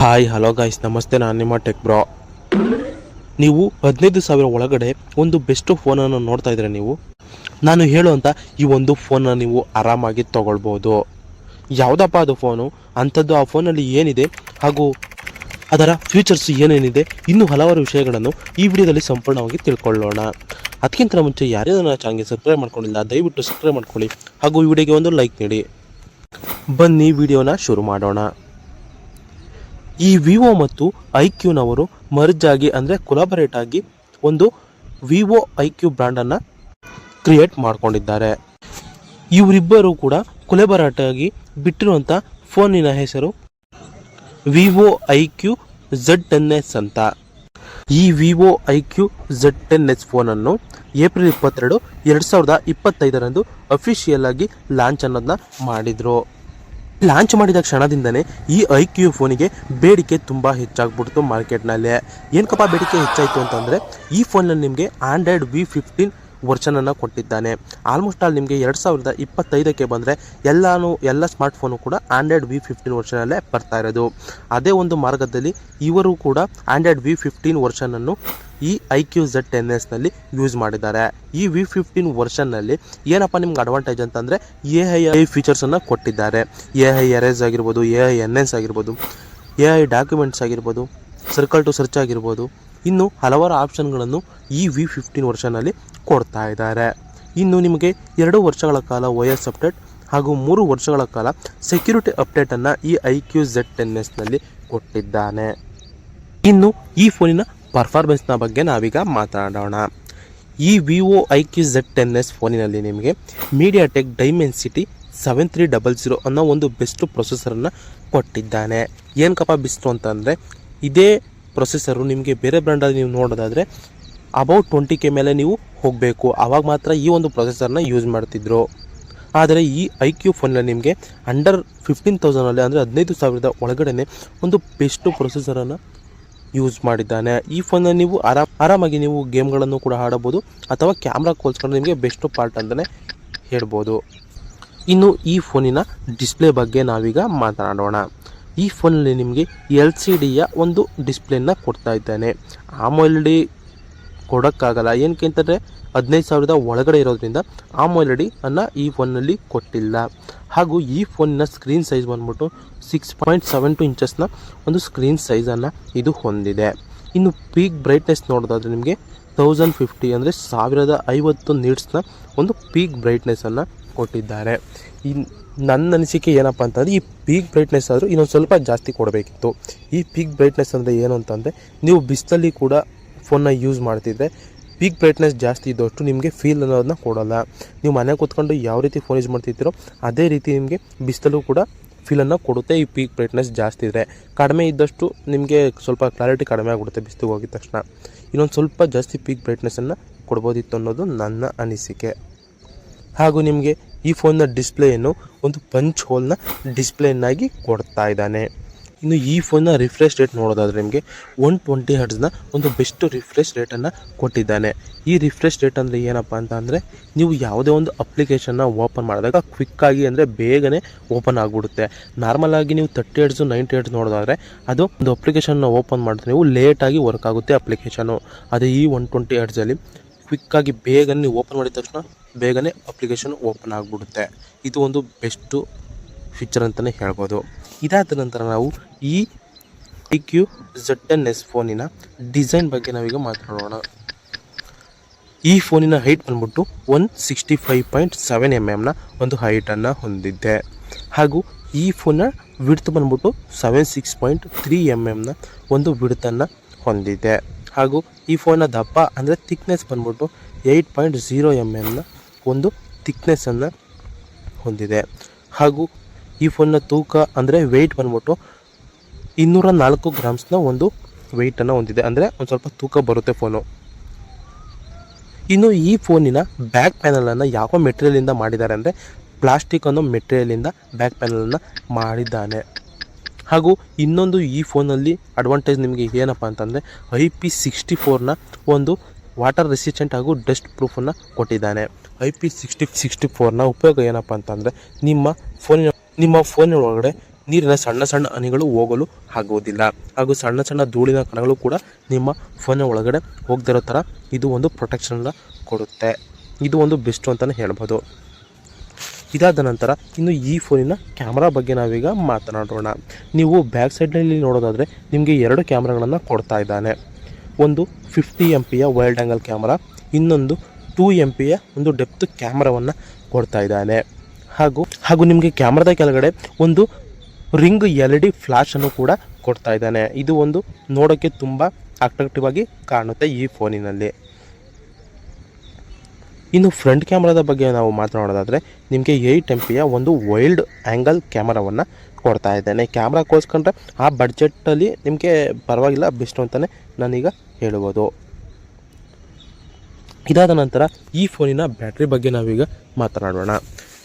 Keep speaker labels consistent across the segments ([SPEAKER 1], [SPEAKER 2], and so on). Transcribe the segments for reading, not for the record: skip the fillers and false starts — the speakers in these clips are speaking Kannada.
[SPEAKER 1] ಹಾಯ್ ಹಲೋ ಗೈಸ್ ನಮಸ್ತೆ, ನಾನು ನಿಮ್ಮ ಟೆಕ್ ಬ್ರೋ. ನೀವು 15,000 ಒಳಗಡೆ ಒಂದು ಬೆಸ್ಟ್ ಫೋನನ್ನು ನೋಡ್ತಾ ಇದ್ರೆ ನಾನು ಹೇಳುವಂಥ ಈ ಒಂದು ಫೋನನ್ನು ನೀವು ಆರಾಮಾಗಿ ತೊಗೊಳ್ಬೋದು. ಯಾವುದಪ್ಪ ಅದು ಫೋನು, ಅಂಥದ್ದು ಆ ಫೋನಲ್ಲಿ ಏನಿದೆ ಹಾಗೂ ಅದರ ಫ್ಯೂಚರ್ಸ್ ಏನೇನಿದೆ, ಇನ್ನೂ ಹಲವಾರು ವಿಷಯಗಳನ್ನು ಈ ವಿಡಿಯೋದಲ್ಲಿ ಸಂಪೂರ್ಣವಾಗಿ ತಿಳ್ಕೊಳ್ಳೋಣ. ಅದಕ್ಕಿಂತ ಮುಂಚೆ ಯಾರೇ ನನ್ನ ಚಾನಲ್ಗೆ ಸಬ್ಸ್ಕ್ರೈಬ್ ಮಾಡ್ಕೊಂಡಿಲ್ಲ ದಯವಿಟ್ಟು ಸಬ್ಸ್ಕ್ರೈಬ್ ಮಾಡ್ಕೊಳ್ಳಿ ಹಾಗೂ ಈ ವಿಡಿಯೋಗೆ ಒಂದು ಲೈಕ್ ನೀಡಿ. ಬನ್ನಿ ವಿಡಿಯೋನ ಶುರು ಮಾಡೋಣ. ಈ ವಿವೋ ಮತ್ತು ಐಕ್ಯೂನವರು ಮರ್ಜ್ ಆಗಿ ಅಂದರೆ ಕೊಲಾಬರೇಟ್ ಆಗಿ ಒಂದು ವಿವೋ ಐಕ್ಯೂ ಬ್ರ್ಯಾಂಡನ್ನು ಕ್ರಿಯೇಟ್ ಮಾಡ್ಕೊಂಡಿದ್ದಾರೆ. ಇವರಿಬ್ಬರು ಕೂಡ ಕೊಲಾಬರೇಟ್ ಆಗಿ ಬಿಟ್ಟಿರುವಂಥ ಫೋನಿನ ಹೆಸರು ವಿವೋ ಐಕ್ಯೂ Z10s ಅಂತ. ಈ ವಿವೋ ಐಕ್ಯೂ Z10s ಫೋನನ್ನು ಏಪ್ರಿಲ್ 22, 2025 ಅಫಿಷಿಯಲ್ ಆಗಿ ಲಾಂಚ್ ಅನ್ನೋದನ್ನ ಮಾಡಿದರು. ಲಾಂಚ್ ಮಾಡಿದ ಕ್ಷಣದಿಂದನೇ ಈ ಐಕ್ಯೂ ಫೋನಿಗೆ ಬೇಡಿಕೆ ತುಂಬ ಹೆಚ್ಚಾಗ್ಬಿಡ್ತು ಮಾರ್ಕೆಟ್ನಲ್ಲಿ. ಏನಕ್ಕಪ್ಪ ಬೇಡಿಕೆ ಹೆಚ್ಚಾಯಿತು ಅಂತಂದರೆ, ಈ ಫೋನಲ್ಲಿ ನಿಮಗೆ ಆಂಡ್ರಾಯ್ಡ್ V15 ವರ್ಷನನ್ನು ಕೊಟ್ಟಿದ್ದಾನೆ. ಆಲ್ಮೋಸ್ಟ್ ಆಲ್ ನಿಮಗೆ 2025ಕ್ಕೆ ಬಂದರೆ ಎಲ್ಲ ಸ್ಮಾರ್ಟ್ಫೋನು ಕೂಡ ಆಂಡ್ರಾಯ್ಡ್ V15 ವರ್ಷನಲ್ಲೇ ಬರ್ತಾ ಇರೋದು. ಅದೇ ಒಂದು ಮಾರ್ಗದಲ್ಲಿ ಇವರು ಕೂಡ ಆಂಡ್ರಾಯ್ಡ್ V15 ವರ್ಷನನ್ನು ಈ ಐಕ್ಯೂ Z10sನಲ್ಲಿ ಯೂಸ್ ಮಾಡಿದ್ದಾರೆ. ಈ V15 ವರ್ಷನ್ನಲ್ಲಿ ಏನಪ್ಪ ನಿಮ್ಗೆ ಅಡ್ವಾಂಟೇಜ್ ಅಂತಂದರೆ AI ಫೀಚರ್ಸನ್ನು ಕೊಟ್ಟಿದ್ದಾರೆ. AI ಎರೇಸ್ ಆಗಿರ್ಬೋದು, AI NS ಆಗಿರ್ಬೋದು, AI ಡಾಕ್ಯುಮೆಂಟ್ಸ್ ಆಗಿರ್ಬೋದು, ಸರ್ಕಲ್ ಟು ಸರ್ಚ್ ಆಗಿರ್ಬೋದು, ಇನ್ನು ಹಲವಾರು ಆಪ್ಷನ್ಗಳನ್ನು ಈ V15 ವರ್ಷನಲ್ಲಿ ಕೊಡ್ತಾ ಇದ್ದಾರೆ. ಇನ್ನು ನಿಮಗೆ 2 ವರ್ಷಗಳ ಕಾಲ OS ಅಪ್ಡೇಟ್ ಹಾಗೂ 3 ವರ್ಷಗಳ ಕಾಲ ಸೆಕ್ಯೂರಿಟಿ ಅಪ್ಡೇಟನ್ನು ಈ ಐಕ್ಯೂ Z10sನಲ್ಲಿ ಕೊಟ್ಟಿದ್ದಾನೆ. ಇನ್ನು ಈ ಫೋನಿನ ಪರ್ಫಾರ್ಮೆನ್ಸ್ನ ಬಗ್ಗೆ ನಾವೀಗ ಮಾತಾಡೋಣ. ಈ ವಿವೋ ಐಕ್ಯೂ Z10s ಫೋನಿನಲ್ಲಿ ನಿಮಗೆ ಮೀಡಿಯಾಟೆಕ್ ಡೈಮೆನ್ಸಿಟಿ 7300 ಅನ್ನೋ ಒಂದು ಬೆಸ್ಟ್ ಪ್ರೊಸೆಸರನ್ನು ಕೊಟ್ಟಿದ್ದಾನೆ. ಏನಕ್ಕಪ್ಪ ಬೆಸ್ಟು ಅಂತಂದರೆ, ಇದೇ ಪ್ರೊಸೆಸರು ನಿಮಗೆ ಬೇರೆ ಬ್ರ್ಯಾಂಡಲ್ಲಿ ನೀವು ನೋಡೋದಾದರೆ ಅಬೌಟ್ 20K ಮೇಲೆ ನೀವು ಹೋಗಬೇಕು, ಆವಾಗ ಮಾತ್ರ ಈ ಒಂದು ಪ್ರೊಸೆಸರ್ನ ಯೂಸ್ ಮಾಡ್ತಿದ್ರು. ಆದರೆ ಈ ಐಕ್ಯೂ ಫೋನಲ್ಲಿ ನಿಮಗೆ ಅಂಡರ್ 15,000 ಅಂದರೆ 15,000 ಒಳಗಡೆ ಒಂದು ಬೆಸ್ಟ್ ಪ್ರೊಸೆಸರನ್ನು ಯೂಸ್ ಮಾಡಿದ್ದಾನೆ. ಈ ಫೋನಲ್ಲಿ ನೀವು ಆರಾಮಾಗಿ ನೀವು ಗೇಮ್ಗಳನ್ನು ಕೂಡ ಆಡಬಹುದು ಅಥವಾ ಕ್ಯಾಮ್ರಾ ಕೋಲ್ಸ್ಕೊಂಡು ನಿಮಗೆ ಬೆಸ್ಟ್ ಪಾರ್ಟ್ ಅಂತಲೇ ಹೇಳ್ಬೋದು. ಇನ್ನು ಈ ಫೋನಿನ ಡಿಸ್ಪ್ಲೇ ಬಗ್ಗೆ ನಾವೀಗ ಮಾತನಾಡೋಣ. ಈ ಫೋನಲ್ಲಿ ನಿಮಗೆ LCDಯ ಒಂದು ಡಿಸ್ಪ್ಲೇನ ಕೊಡ್ತಾ ಇದ್ದಾನೆ. AMOLED ಕೊಡೋಕ್ಕಾಗಲ್ಲ, ಏನಕ್ಕೆ ಅಂತಂದರೆ 15,000 ಒಳಗಡೆ ಇರೋದ್ರಿಂದ AMOLED ಅನ್ನು ಈ ಫೋನಲ್ಲಿ ಕೊಟ್ಟಿಲ್ಲ. ಹಾಗೂ ಈ ಫೋನಿನ ಸ್ಕ್ರೀನ್ ಸೈಜ್ ಬಂದ್ಬಿಟ್ಟು 6.72 ಇಂಚಸ್ನ ಒಂದು ಸ್ಕ್ರೀನ್ ಸೈಜನ್ನು ಇದು ಹೊಂದಿದೆ. ಇನ್ನು ಪೀಕ್ ಬ್ರೈಟ್ನೆಸ್ ನೋಡೋದಾದರೆ ನಿಮಗೆ 1050 ಅಂದರೆ 1050 ನೀಟ್ಸ್ನ ಒಂದು ಪೀಕ್ ಬ್ರೈಟ್ನೆಸ್ಸನ್ನು ಕೊಟ್ಟಿದ್ದಾರೆ. ನನ್ನ ಅನಿಸಿಕೆ ಏನಪ್ಪ ಅಂತಂದರೆ, ಈ ಪೀಕ್ ಬ್ರೈಟ್ನೆಸ್ ಆದರೂ ಇನ್ನೊಂದು ಸ್ವಲ್ಪ ಜಾಸ್ತಿ ಕೊಡಬೇಕಿತ್ತು. ಈ ಪೀಕ್ ಬ್ರೈಟ್ನೆಸ್ ಅಂದರೆ ಏನು ಅಂತಂದರೆ, ನೀವು ಬಿಸಿಲಲ್ಲಿ ಕೂಡ ಫೋನ್ನ ಯೂಸ್ ಮಾಡ್ತಿದ್ರೆ ಪೀಕ್ ಬ್ರೈಟ್ನೆಸ್ ಜಾಸ್ತಿ ಇದ್ದಷ್ಟು ನಿಮಗೆ ಫೀಲ್ ಅನ್ನೋದನ್ನ ಕೊಡೋಲ್ಲ. ನೀವು ಮನೆ ಕೂತ್ಕೊಂಡು ಯಾವ ರೀತಿ ಫೋನ್ ಯೂಸ್ ಮಾಡ್ತಿರ್ತೀರೋ ಅದೇ ರೀತಿ ನಿಮಗೆ ಬಿಸಿಲಲ್ಲೂ ಕೂಡ ಫೀಲನ್ನು ಕೊಡುತ್ತೆ. ಈ ಪೀಕ್ ಬ್ರೈಟ್ನೆಸ್ ಜಾಸ್ತಿ ಇದ್ದರೆ, ಕಡಿಮೆ ಇದ್ದಷ್ಟು ನಿಮಗೆ ಸ್ವಲ್ಪ ಕ್ಲಾರಿಟಿ ಕಡಿಮೆ ಆಗಿಬಿಡುತ್ತೆ ಬಿಸಿಲಿಗೆ ಹೋಗಿದ ತಕ್ಷಣ. ಇನ್ನೊಂದು ಸ್ವಲ್ಪ ಜಾಸ್ತಿ ಪೀಕ್ ಬ್ರೈಟ್ನೆಸ್ಸನ್ನು ಕೊಡ್ಬೋದಿತ್ತು ಅನ್ನೋದು ನನ್ನ ಅನಿಸಿಕೆ. ಹಾಗೂ ನಿಮಗೆ ಈ ಫೋನ್ನ ಡಿಸ್ಪ್ಲೇಯನ್ನು ಒಂದು ಪಂಚ್ ಹೋಲ್ನ ಡಿಸ್ಪ್ಲೇನಾಗಿ ಕೊಡ್ತಾ ಇದ್ದಾನೆ. ಇನ್ನು ಈ ಫೋನ್ನ ರಿಫ್ರೆಶ್ ರೇಟ್ ನೋಡೋದಾದರೆ ನಿಮಗೆ 120 Hz ಒಂದು ಬೆಸ್ಟ್ ರಿಫ್ರೆಶ್ ರೇಟನ್ನು ಕೊಟ್ಟಿದ್ದಾನೆ. ಈ ರಿಫ್ರೆಶ್ ರೇಟ್ ಅಂದರೆ ಏನಪ್ಪ ಅಂತ ಅಂದರೆ, ನೀವು ಯಾವುದೇ ಒಂದು ಅಪ್ಲಿಕೇಶನ್ನ ಓಪನ್ ಮಾಡಿದಾಗ ಕ್ವಿಕ್ಕಾಗಿ ಅಂದರೆ ಬೇಗನೆ ಓಪನ್ ಆಗಿಬಿಡುತ್ತೆ. ನಾರ್ಮಲಾಗಿ ನೀವು 30 Hz 90 Hz ನೋಡೋದಾದರೆ ಅದು ಒಂದು ಅಪ್ಲಿಕೇಶನ್ನ ಓಪನ್ ಮಾಡಿದ್ರೆ ನೀವು ಲೇಟಾಗಿ ವರ್ಕ್ ಆಗುತ್ತೆ ಅಪ್ಲಿಕೇಶನು. ಅದೇ ಈ 120 Hzಲ್ಲಿ ಕ್ವಿಕ್ಕಾಗಿ ಬೇಗನೆ ನೀವು ಓಪನ್ ಮಾಡಿದ ತಕ್ಷಣ ಬೇಗನೆ ಅಪ್ಲಿಕೇಶನ್ ಓಪನ್ ಆಗಿಬಿಡುತ್ತೆ. ಇದು ಒಂದು ಬೆಸ್ಟು ಫೀಚರ್ ಅಂತಲೇ ಹೇಳ್ಬೋದು. ಇದಾದ ನಂತರ ನಾವು ಈ ಐಕ್ಯೂ Z10s ಫೋನಿನ ಡಿಸೈನ್ ಬಗ್ಗೆ ನಾವೀಗ ಮಾತಾಡೋಣ. ಈ ಫೋನಿನ ಹೈಟ್ ಬಂದ್ಬಿಟ್ಟು 165.7 mm ಒಂದು ಹೈಟನ್ನು ಹೊಂದಿದೆ. ಹಾಗೂ ಈ ಫೋನ್ನ ವಿಡ್ತ್ ಬಂದ್ಬಿಟ್ಟು 76.3 mm ಒಂದು ವಿಡ್ತನ್ನು ಹೊಂದಿದೆ. ಹಾಗೂ ಈ ಫೋನ್ನ ದಪ್ಪ ಅಂದರೆ ಥಿಕ್ನೆಸ್ ಬಂದ್ಬಿಟ್ಟು 8.0 mm ಒಂದು ಥಿಕ್ನೆಸ್ಸನ್ನು ಹೊಂದಿದೆ. ಹಾಗೂ ಈ ಫೋನ್ನ ತೂಕ ಅಂದರೆ ವೆಯ್ಟ್ ಬಂದ್ಬಿಟ್ಟು 204 ಗ್ರಾಮ್ಸ್ನ ಒಂದು ವೆಯ್ಟನ್ನು ಹೊಂದಿದೆ. ಅಂದರೆ ಒಂದು ಸ್ವಲ್ಪ ತೂಕ ಬರುತ್ತೆ ಫೋನು. ಇನ್ನು ಈ ಫೋನಿನ ಬ್ಯಾಕ್ ಪ್ಯಾನಲನ್ನು ಯಾವ ಮೆಟೀರಿಯಲಿಂದ ಮಾಡಿದ್ದಾರೆ ಅಂದರೆ, ಪ್ಲಾಸ್ಟಿಕ್ ಅನ್ನೋ ಮೆಟೀರಿಯಲಿಂದ ಬ್ಯಾಕ್ ಪ್ಯಾನಲನ್ನು ಮಾಡಿದ್ದಾನೆ. ಹಾಗೂ ಇನ್ನೊಂದು ಈ ಫೋನಲ್ಲಿ ಅಡ್ವಾಂಟೇಜ್ ನಿಮಗೆ ಏನಪ್ಪ ಅಂತಂದರೆ, IP64ನ ಒಂದು ವಾಟರ್ ರೆಸಿಸ್ಟೆಂಟ್ ಹಾಗೂ ಡಸ್ಟ್ ಪ್ರೂಫನ್ನು ಕೊಟ್ಟಿದ್ದಾನೆ. IP64ನ ಉಪಯೋಗ ಏನಪ್ಪ ಅಂತಂದರೆ, ನಿಮ್ಮ ಫೋನಿನ ಒಳಗಡೆ ನೀರಿನ ಸಣ್ಣ ಸಣ್ಣ ಹನಿಗಳು ಹೋಗಲು ಆಗುವುದಿಲ್ಲ. ಹಾಗೂ ಸಣ್ಣ ಸಣ್ಣ ಧೂಳಿನ ಕಣಗಳು ಕೂಡ ನಿಮ್ಮ ಫೋನ್ನ ಒಳಗಡೆ ಹೋಗದಿರೋ ಥರ ಇದು ಒಂದು ಪ್ರೊಟೆಕ್ಷನ್ನ ಕೊಡುತ್ತೆ. ಇದು ಒಂದು ಬೆಸ್ಟು ಅಂತಲೇ ಹೇಳ್ಬೋದು. ಇದಾದ ನಂತರ ಇನ್ನು ಈ ಫೋನಿನ ಕ್ಯಾಮ್ರಾ ಬಗ್ಗೆ ನಾವೀಗ ಮಾತನಾಡೋಣ. ನೀವು ಬ್ಯಾಕ್ ಸೈಡ್ನಲ್ಲಿ ನೋಡೋದಾದರೆ ನಿಮಗೆ 2 ಕ್ಯಾಮ್ರಾಗಳನ್ನು ಕೊಡ್ತಾ ಇದ್ದಾನೆ. ಒಂದು 50 MP ವೈಲ್ಡ್ ಆ್ಯಂಗಲ್ ಕ್ಯಾಮ್ರಾ, ಇನ್ನೊಂದು 2 MP ಒಂದು ಡೆಪ್ತ್ ಕ್ಯಾಮ್ರಾವನ್ನು ಕೊಡ್ತಾ ಇದ್ದಾನೆ. ಹಾಗೂ ನಿಮಗೆ ಕ್ಯಾಮ್ರಾದ ಕೆಳಗಡೆ ಒಂದು ರಿಂಗ್ LED ಫ್ಲ್ಯಾಶನ್ನು ಕೂಡ ಕೊಡ್ತಾ ಇದ್ದಾನೆ. ಇದು ಒಂದು ನೋಡೋಕ್ಕೆ ತುಂಬ ಅಟ್ರಾಕ್ಟಿವ್ ಆಗಿ ಕಾಣುತ್ತೆ ಈ ಫೋನಿನಲ್ಲಿ. ಇನ್ನು ಫ್ರಂಟ್ ಕ್ಯಾಮ್ರಾದ ಬಗ್ಗೆ ನಾವು ಮಾತನಾಡೋದಾದರೆ ನಿಮಗೆ 8 MP ಒಂದು ವೈಲ್ಡ್ ಆ್ಯಂಗಲ್ ಕ್ಯಾಮ್ರಾವನ್ನು ಕೊಡ್ತಾ ಇದ್ದೇನೆ. ಕ್ಯಾಮ್ರಾ ಕೋಸ್ಕೊಂಡ್ರೆ ಆ ಬಡ್ಜೆಟಲ್ಲಿ ನಿಮಗೆ ಪರವಾಗಿಲ್ಲ, ಬೆಸ್ಟು ಅಂತಲೇ ನಾನೀಗ ಹೇಳ್ಬೋದು. ಇದಾದ ನಂತರ ಈ ಫೋನಿನ ಬ್ಯಾಟ್ರಿ ಬಗ್ಗೆ ನಾವೀಗ ಮಾತನಾಡೋಣ.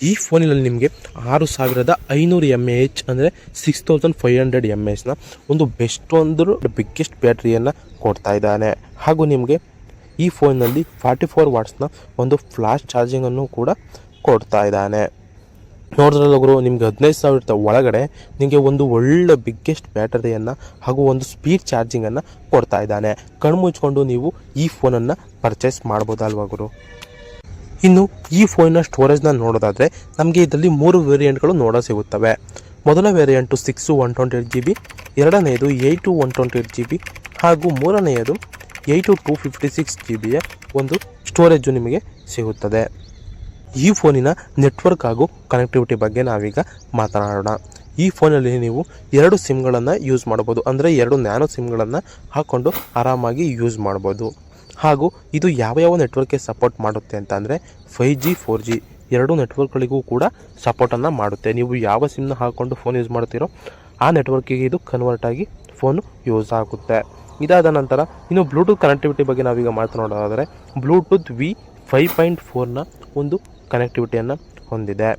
[SPEAKER 1] ಈ ಫೋನಿನಲ್ಲಿ ನಿಮಗೆ 6500 mAh ಅಂದರೆ 6500 mAhನ ಒಂದು ಬೆಸ್ಟ್ ಒಂದು ಬಿಗ್ಗೆಸ್ಟ್ ಬ್ಯಾಟ್ರಿಯನ್ನು ಕೊಡ್ತಾ ಇದ್ದಾನೆ. ಹಾಗೂ ನಿಮಗೆ ಈ ಫೋನ್ನಲ್ಲಿ 44 ವಾಟ್ಸ್ನ ಒಂದು ಫ್ಲಾಶ್ ಚಾರ್ಜಿಂಗನ್ನು ಕೂಡ ಕೊಡ್ತಾ ಇದ್ದಾನೆ. ನೋಡಿದ್ರಲ್ಲೊಬ್ಬರು ನಿಮಗೆ 15,000 ಒಳಗಡೆ ನಿಮಗೆ ಒಂದು ಒಳ್ಳೆ ಬಿಗ್ಗೆಸ್ಟ್ ಬ್ಯಾಟರಿಯನ್ನು ಹಾಗೂ ಒಂದು ಸ್ಪೀಡ್ ಚಾರ್ಜಿಂಗನ್ನು ಕೊಡ್ತಾ ಇದ್ದಾನೆ. ಕಣ್ಮುಚ್ಕೊಂಡು ನೀವು ಈ ಫೋನನ್ನು ಪರ್ಚೇಸ್ ಮಾಡ್ಬೋದಲ್ವ ಗುರು. ಇನ್ನು ಈ ಫೋನಿನ ಸ್ಟೋರೇಜ್ನ ನೋಡೋದಾದರೆ ನಮಗೆ ಇದರಲ್ಲಿ 3 ವೇರಿಯಂಟ್ಗಳು ಸಿಗುತ್ತವೆ. ಮೊದಲ ವೇರಿಯಂಟು 6 128GB, ಎರಡನೆಯದು 8 128GB ಹಾಗೂ ಮೂರನೆಯದು 8 256GB ಒಂದು ಸ್ಟೋರೇಜು ನಿಮಗೆ ಸಿಗುತ್ತದೆ. ಈ ಫೋನಿನ ನೆಟ್ವರ್ಕ್ ಹಾಗೂ ಕನೆಕ್ಟಿವಿಟಿ ಬಗ್ಗೆ ನಾವೀಗ ಮಾತನಾಡೋಣ. ಈ ಫೋನಲ್ಲಿ ನೀವು 2 ಸಿಮ್ಗಳನ್ನು ಯೂಸ್ ಮಾಡ್ಬೋದು, ಅಂದರೆ 2 ನ್ಯಾನೋ ಸಿಮ್ಗಳನ್ನು ಹಾಕ್ಕೊಂಡು ಆರಾಮಾಗಿ ಯೂಸ್ ಮಾಡ್ಬೋದು. ಹಾಗೂ ಇದು ಯಾವ ನೆಟ್ವರ್ಕ್ಗೆ ಸಪೋರ್ಟ್ ಮಾಡುತ್ತೆ ಅಂತ ಅಂದರೆ 5G 4G 2 ನೆಟ್ವರ್ಕ್ಗಳಿಗೂ ಕೂಡ ಸಪೋರ್ಟನ್ನು ಮಾಡುತ್ತೆ. ನೀವು ಯಾವ ಸಿಮ್ನ ಹಾಕ್ಕೊಂಡು ಫೋನ್ ಯೂಸ್ ಮಾಡ್ತೀರೋ ಆ ನೆಟ್ವರ್ಕಿಗೆ ಇದು ಕನ್ವರ್ಟ್ ಆಗಿ ಫೋನು ಯೂಸ್ ಆಗುತ್ತೆ. ಇದಾದ ನಂತರ ಇನ್ನು ಬ್ಲೂಟೂತ್ ಕನೆಕ್ಟಿವಿಟಿ ಬಗ್ಗೆ ನಾವೀಗ ಮಾತನಾಡೋದಾದರೆ ಬ್ಲೂಟೂತ್ V 5.4ನ ಒಂದು ಕನೆಕ್ಟಿವಿಟಿಯನ್ನು ಹೊಂದಿದೆ.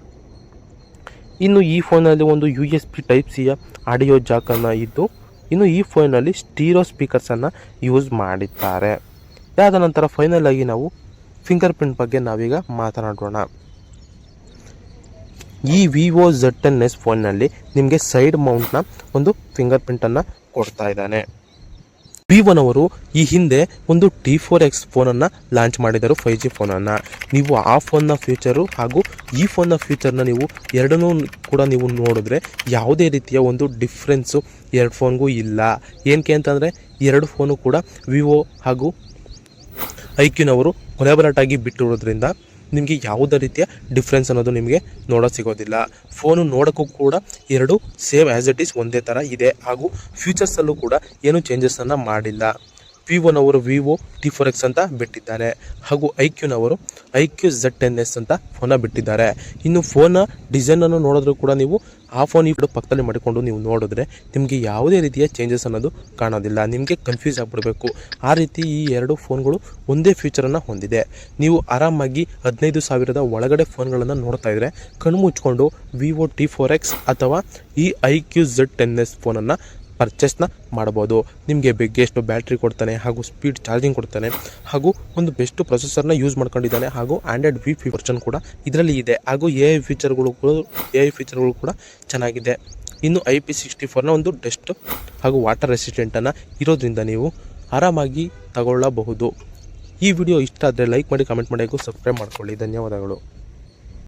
[SPEAKER 1] ಇನ್ನು ಈ ಫೋನಲ್ಲಿ ಒಂದು USB Type-C ಆಡಿಯೋ ಜಾಕನ್ನು ಇದ್ದು, ಇನ್ನು ಈ ಫೋನಲ್ಲಿ ಸ್ಟೀರಿಯೋ ಸ್ಪೀಕರ್ಸನ್ನು ಯೂಸ್ ಮಾಡಿದ್ದಾರೆ. ಇದಾದ ನಂತರ ಫೈನಲ್ ಆಗಿ ನಾವು ಫಿಂಗರ್ ಪ್ರಿಂಟ್ ಬಗ್ಗೆ ನಾವೀಗ ಮಾತನಾಡೋಣ. ಈ Vivo Z10s ಫೋನ್ನಲ್ಲಿ ನಿಮಗೆ ಸೈಡ್ ಮೌಂಟ್ನ ಒಂದು ಫಿಂಗರ್ ಪ್ರಿಂಟನ್ನು ಕೊಡ್ತಾ ಇದ್ದಾನೆ. Vivo ಈ ಹಿಂದೆ ಒಂದು T4X ಫೋನನ್ನು ಲಾಂಚ್ ಮಾಡಿದರು, 5G ಫೋನನ್ನು. ನೀವು ಆ ಫೋನ್ನ ಫ್ಯೂಚರು ಹಾಗೂ ಈ ಫೋನ್ನ ಫ್ಯೂಚರ್ನ ನೀವು ಎರಡನ್ನೂ ಕೂಡ ನೀವು ನೋಡಿದ್ರೆ ಯಾವುದೇ ರೀತಿಯ ಒಂದು ಡಿಫ್ರೆನ್ಸು 2 ಫೋನ್ಗೂ ಇಲ್ಲ. ಏನಕ್ಕೆ ಅಂತಂದರೆ 2 ಫೋನು ಕೂಡ Vivo ಹಾಗೂ iQನವರು ಕೊಲಾಬರೇಟ್ ಆಗಿ ಬಿಟ್ಟಿರೋದ್ರಿಂದ ನಿಮಗೆ ಯಾವುದೇ ರೀತಿಯ ಡಿಫ್ರೆನ್ಸ್ ಅನ್ನೋದು ನಿಮಗೆ ಸಿಗೋದಿಲ್ಲ. ಫೋನು ನೋಡೋಕ್ಕೂ ಕೂಡ 2 ಸೇಮ್ ಆ್ಯಸ್ ಇಟ್ ಈಸ್ ಒಂದೇ ಥರ ಇದೆ. ಹಾಗೂ ಫ್ಯೂಚರ್ಸಲ್ಲೂ ಕೂಡ ಏನೂ ಚೇಂಜಸನ್ನು ಮಾಡಿಲ್ಲ. Vivo T4X ಅಂತ ಬಿಟ್ಟಿದ್ದಾರೆ, ಹಾಗೂ iQನವರು iQ Z10s ಅಂತ ಫೋನ ಬಿಟ್ಟಿದ್ದಾರೆ. ಇನ್ನು ಫೋನ್ನ ಡಿಸೈನನ್ನು ನೋಡಿದ್ರೂ ಕೂಡ ನೀವು ಆ ಫೋನ್ ಈ ಪಕ್ಕದಲ್ಲಿ ಮಾಡಿಕೊಂಡು ನೀವು ನೋಡಿದ್ರೆ ನಿಮಗೆ ಯಾವುದೇ ರೀತಿಯ ಚೇಂಜಸ್ ಅನ್ನೋದು ಕಾಣೋದಿಲ್ಲ. ನಿಮಗೆ ಕನ್ಫ್ಯೂಸ್ ಆಗಿಬಿಡಬೇಕು. ಆ ರೀತಿ ಈ 2 ಫೋನ್ಗಳು ಒಂದೇ ಫ್ಯೂಚರನ್ನು ಹೊಂದಿದೆ. ನೀವು ಆರಾಮಾಗಿ 15,000 ಒಳಗಡೆ ಫೋನ್ಗಳನ್ನು ನೋಡ್ತಾ ಇದ್ದರೆ ಕಣ್ಮುಚ್ಕೊಂಡು Vivo T4X ಅಥವಾ ಈ iQ Z10s ಫೋನನ್ನು ಪರ್ಚೇಸ್ನ ಮಾಡ್ಬೋದು. ನಿಮಗೆ ಬಿಗ್ಗೆಸ್ಟ್ ಬ್ಯಾಟ್ರಿ ಕೊಡ್ತಾನೆ, ಹಾಗೂ ಸ್ಪೀಡ್ ಚಾರ್ಜಿಂಗ್ ಕೊಡ್ತಾನೆ, ಹಾಗೂ ಒಂದು ಬೆಸ್ಟ್ ಪ್ರೊಸೆಸರ್ನ ಯೂಸ್ ಮಾಡ್ಕೊಂಡಿದ್ದಾನೆ. ಹಾಗೂ ಆಂಡ್ರಾಯ್ಡ್ V ವರ್ಷನ್ ಕೂಡ ಇದರಲ್ಲಿ ಇದೆ. ಹಾಗೂ AI ಫೀಚರ್ಗಳು ಕೂಡ ಚೆನ್ನಾಗಿದೆ. ಇನ್ನು IP64ನ ಒಂದು ಡಸ್ಟ್ ಹಾಗೂ ವಾಟರ್ ರೆಸಿಸ್ಟೆಂಟನ್ನು ಇರೋದ್ರಿಂದ ನೀವು ಆರಾಮಾಗಿ ತಗೊಳ್ಳಬಹುದು. ಈ ವಿಡಿಯೋ ಇಷ್ಟ ಆದರೆ ಲೈಕ್ ಮಾಡಿ, ಕಮೆಂಟ್ ಮಾಡಿ ಹಾಗೂ ಸಬ್ಸ್ಕ್ರೈಬ್ ಮಾಡ್ಕೊಳ್ಳಿ. ಧನ್ಯವಾದಗಳು.